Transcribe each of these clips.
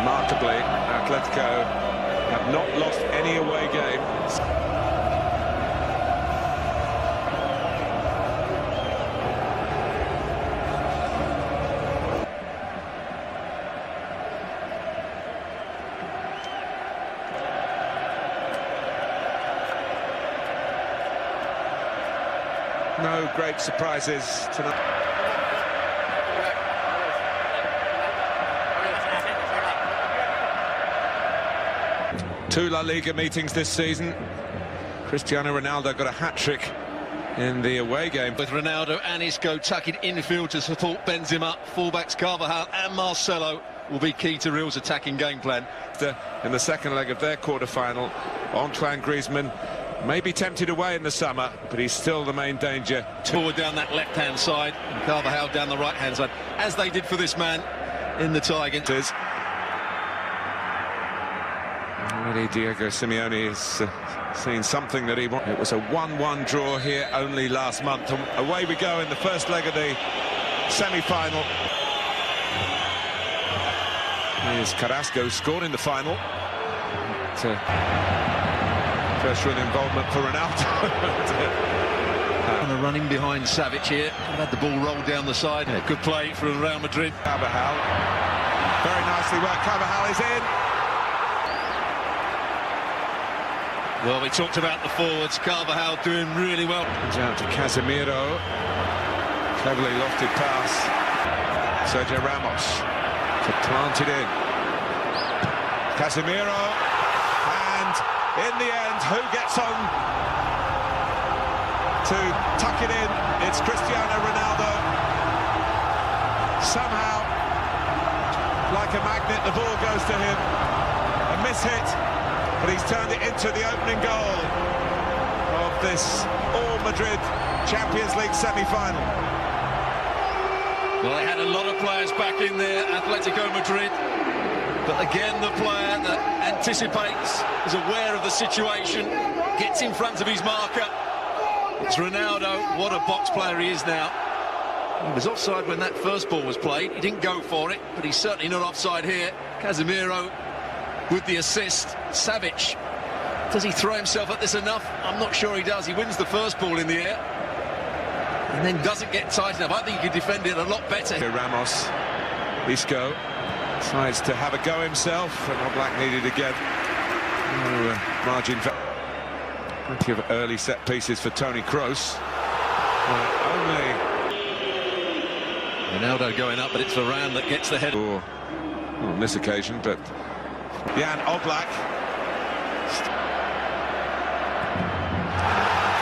Remarkably, Atletico have not lost any away game. No great surprises tonight. Two La Liga meetings this season. Cristiano Ronaldo got a hat-trick in the away game. With Ronaldo and Isco tucking infield to support Benzema, fullbacks Carvajal and Marcelo will be key to Real's attacking game plan. In the second leg of their quarter-final, Antoine Griezmann may be tempted away in the summer, but he's still the main danger. Forward down that left-hand side, and Carvajal down the right-hand side, as they did for this man in the Tigers. Already Diego Simeone has seen something that he wanted. It was a 1-1 draw here only last month. And away we go in the first leg of the semi-final. Here's Carrasco, scored in the final. First real involvement for Ronaldo. Running behind Savic here, had the ball rolled down the side. Yeah, good play from Real Madrid. Carvajal, very nicely worked. Carvajal is in. Well, we talked about the forwards. Carvajal doing really well. Comes out to Casemiro. Cleverly lofted pass. Sergio Ramos to plant it in. Casemiro. And in the end, who gets on to tuck it in? It's Cristiano Ronaldo. Somehow, like a magnet, the ball goes to him. A miss-hit. But he's turned it into the opening goal of this all-Madrid Champions League semi-final. Well, they had a lot of players back in there, Atletico Madrid. But again, the player that anticipates, is aware of the situation, gets in front of his marker. It's Ronaldo. What a box player he is now. He was offside when that first ball was played. He didn't go for it, but he's certainly not offside here. Casemiro with the assist. Savic, does he throw himself at this enough? I'm not sure he does. He wins the first ball in the air and then doesn't get tight enough. I think he could defend it a lot better. Ramos, Isco decides to have a go himself, and Oblak needed again. No margin for plenty of early set pieces for Toni Kroos. Only Ronaldo going up, but it's Varane that gets the head. On this occasion, but Jan Oblak.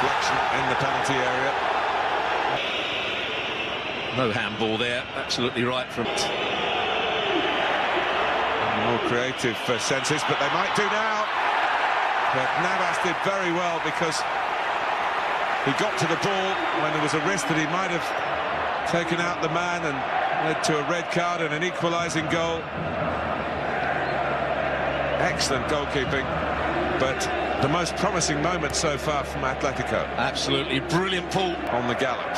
Deflection in the penalty area. No handball there, absolutely right from it. More creative senses, but they might do now. But Navas did very well because he got to the ball when there was a risk that he might have taken out the man and led to a red card and an equalising goal. Excellent goalkeeping, but the most promising moment so far from Atletico. Absolutely brilliant pull on the gallop.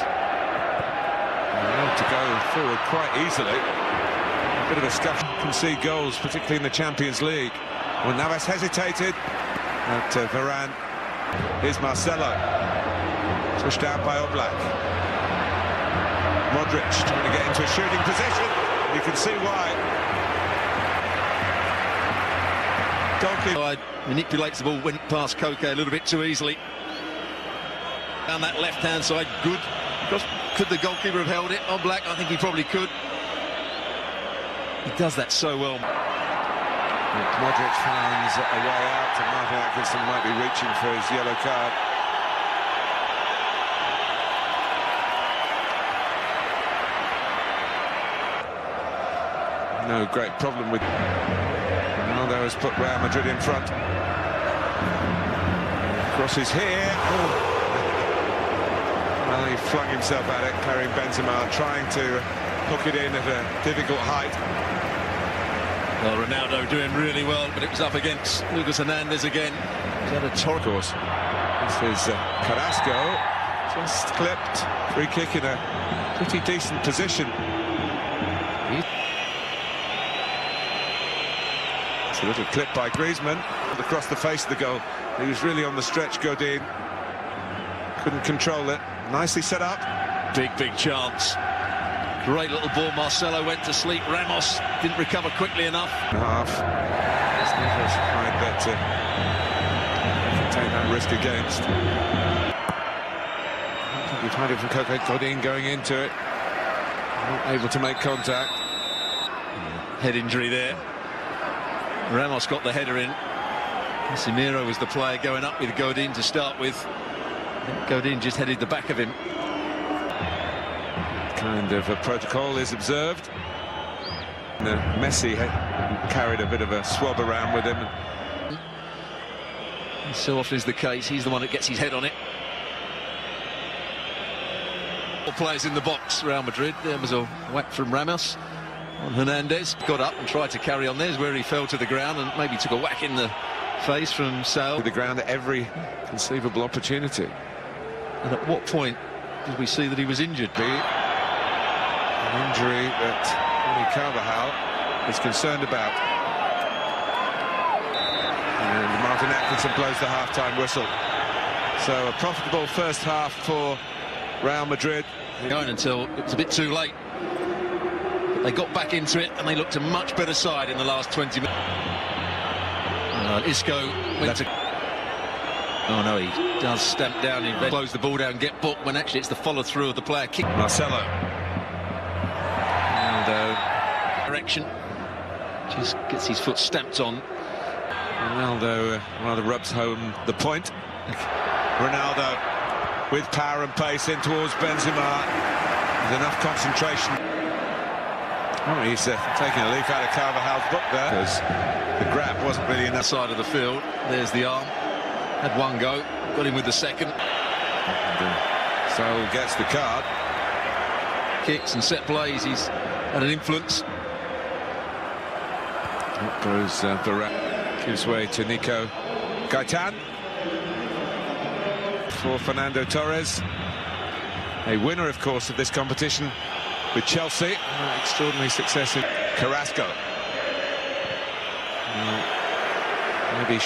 To go forward quite easily. A bit of a scuff. Concede goals, particularly in the Champions League. When Navas hesitated at Varane. Here's Marcelo. Pushed out by Oblak. Modric trying to get into a shooting position. You can see why. Goalkeeper manipulates the ball, went past Koke a little bit too easily. Down that left-hand side, good. Could the goalkeeper have held it? Oblak, I think he probably could. He does that so well. Modric finds a way out, and Martin Atkinson might be reaching for his yellow card. No great problem with Ronaldo has put Real Madrid in front. Crosses here. Oh. Well, he flung himself at it, carrying Benzema, trying to hook it in at a difficult height. Well, Ronaldo doing really well, but it was up against Lucas Hernandez again. He's had a torque. Of course. This is Carrasco, just clipped. Free kick in a pretty decent position. It's a little clip by Griezmann across the face of the goal. He was really on the stretch, Godin. Couldn't control it. Nicely set up. Big chance. Great little ball. Marcelo went to sleep. Ramos didn't recover quickly enough. Half. It's never a high bet to take that risk against. You've had it from Godin going into it. Not able to make contact. Head injury there. Ramos got the header in. Casemiro was the player going up with Godin to start with. Godin just headed the back of him. Kind of a protocol is observed. Messi carried a bit of a swab around with him. So often is the case, he's the one that gets his head on it. All players in the box, Real Madrid. There was a whack from Ramos on Hernandez. Got up and tried to carry on. There's where he fell to the ground and maybe took a whack in the face from Sal. To the ground at every conceivable opportunity. And at what point did we see that he was injured? An injury that Carvajal is concerned about. And Martin Atkinson blows the half-time whistle. So a profitable first half for Real Madrid. Going until it was a bit too late. But they got back into it and they looked a much better side in the last 20 minutes. Isco went to... Oh no, he does stamp down, he close the ball down, get booked, when actually it's the follow-through of the player kick. Marcelo. Direction. Just gets his foot stamped on. Ronaldo rather rubs home the point. Ronaldo with power and pace in towards Benzema. With enough concentration. Oh, he's taking a leaf out of Carvajal's book there. Because the grab wasn't really in that side of the field. There's the arm. Had one go. Got him with the second. So gets the card. Kicks and set plays. He's had an influence. Up goes Varane. Gives way to Nico Gaitan. For Fernando Torres. A winner, of course, of this competition with Chelsea. Extraordinary success in Carrasco. Maybe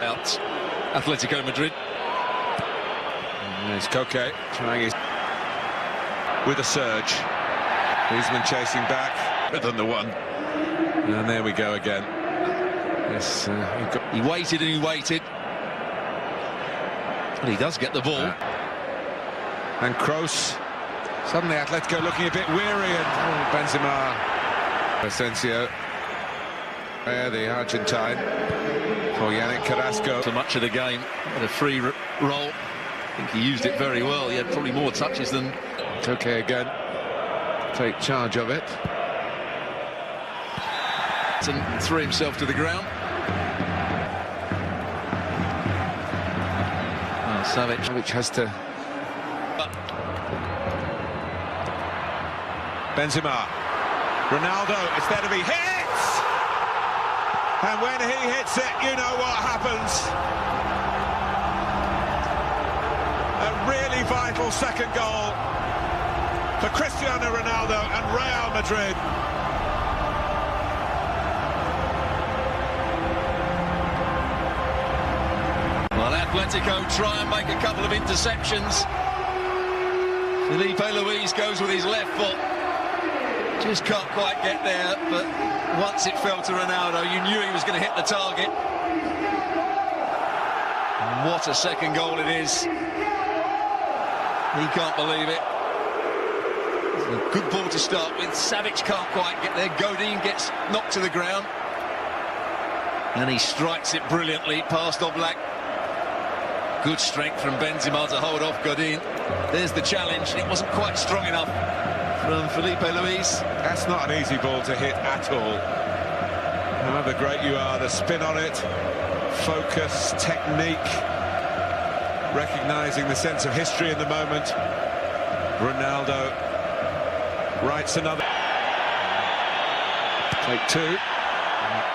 out Atletico Madrid. And there's Koke trying his with a surge. Griezmann chasing back than the one. And there we go again. Yes, he waited and he waited. But he does get the ball. And Kroos. Suddenly Atletico looking a bit weary, and Benzema. Asensio. There, the Argentine. For Yannick Carrasco. So much of the game, had a free roll. I think he used it very well. He had probably more touches than... Koke again. Take charge of it. And threw himself to the ground. Oh, Savic has to... Benzema. Ronaldo, it's there to be hit! And when he hits it, you know what happens. A really vital second goal for Cristiano Ronaldo and Real Madrid. Well, Atletico try and make a couple of interceptions. Felipe Luis goes with his left foot. Just can't quite get there, but once it fell to Ronaldo, you knew he was going to hit the target. What a second goal it is. He can't believe it. It's a good ball to start with. Savic can't quite get there. Godin gets knocked to the ground. And he strikes it brilliantly past Oblak. Good strength from Benzema to hold off Godin. There's the challenge. It wasn't quite strong enough from Felipe Luis. That's not an easy ball to hit at all. However great you are, the spin on it, focus, technique, recognising the sense of history in the moment. Ronaldo writes another. Take two.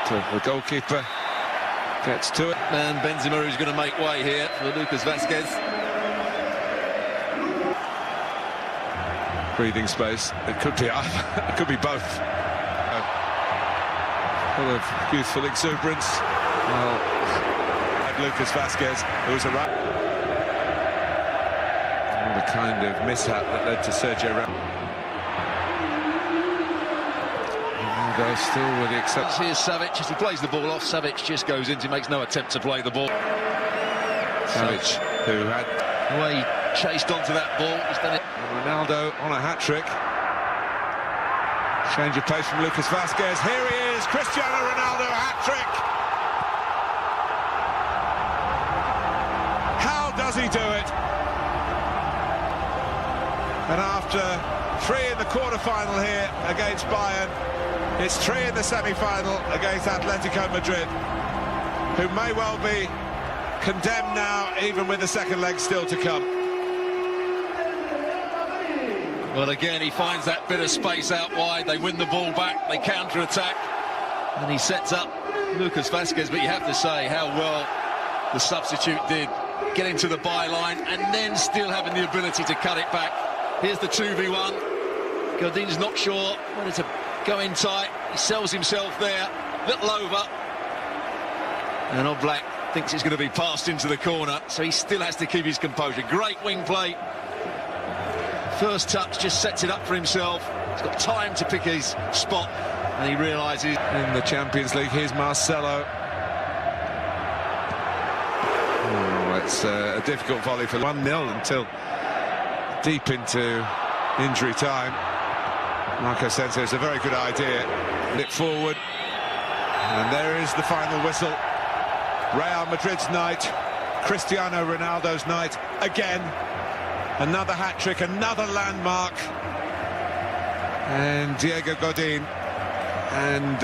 The goalkeeper gets to it. And Benzema is going to make way here for Lucas Vazquez. Breathing space. It could be either. It could be both. full of youthful exuberance. Well, Lucas Vazquez, who was a right. The kind of mishap that led to Sergio Ramos. Ronaldo still with the exception. Here's Savic as he plays the ball off. Savic just goes in, he makes no attempt to play the ball. Savic, who had the way he chased onto that ball, he's done it. Ronaldo on a hat-trick. Change of pace from Lucas Vazquez. Here he is, Cristiano Ronaldo, hat-trick. How does he do it? And after 3 in the quarter-final here against Bayern, it's 3 in the semi-final against Atletico Madrid, who may well be condemned now, even with the second leg still to come. Well, again, he finds that bit of space out wide. They win the ball back, they counter-attack, and he sets up Lucas Vazquez. But you have to say how well the substitute did, getting to the byline and then still having the ability to cut it back. Here's the 2v1. Godin's not sure whether to go in tight. He sells himself there, little over. And Oblak thinks it's going to be passed into the corner, so he still has to keep his composure. Great wing play. First touch just sets it up for himself. He's got time to pick his spot, and he realises in the Champions League. Here's Marcelo. Oh, it's a difficult volley for 1-0 until deep into injury time. Marco Asensio is a very good idea. Nip forward, and there is the final whistle. Real Madrid's night, Cristiano Ronaldo's night again. Another hat-trick, another landmark. And Diego Godin and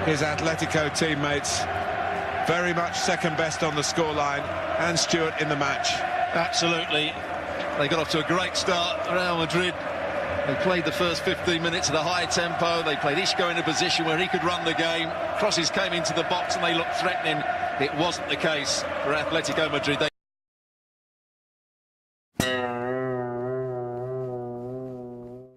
his Atletico teammates very much second best on the scoreline, and Stewart in the match. Absolutely. They got off to a great start, Real Madrid. They played the first 15 minutes at a high tempo. They played Isco in a position where he could run the game. Crosses came into the box and they looked threatening. It wasn't the case for Atletico Madrid.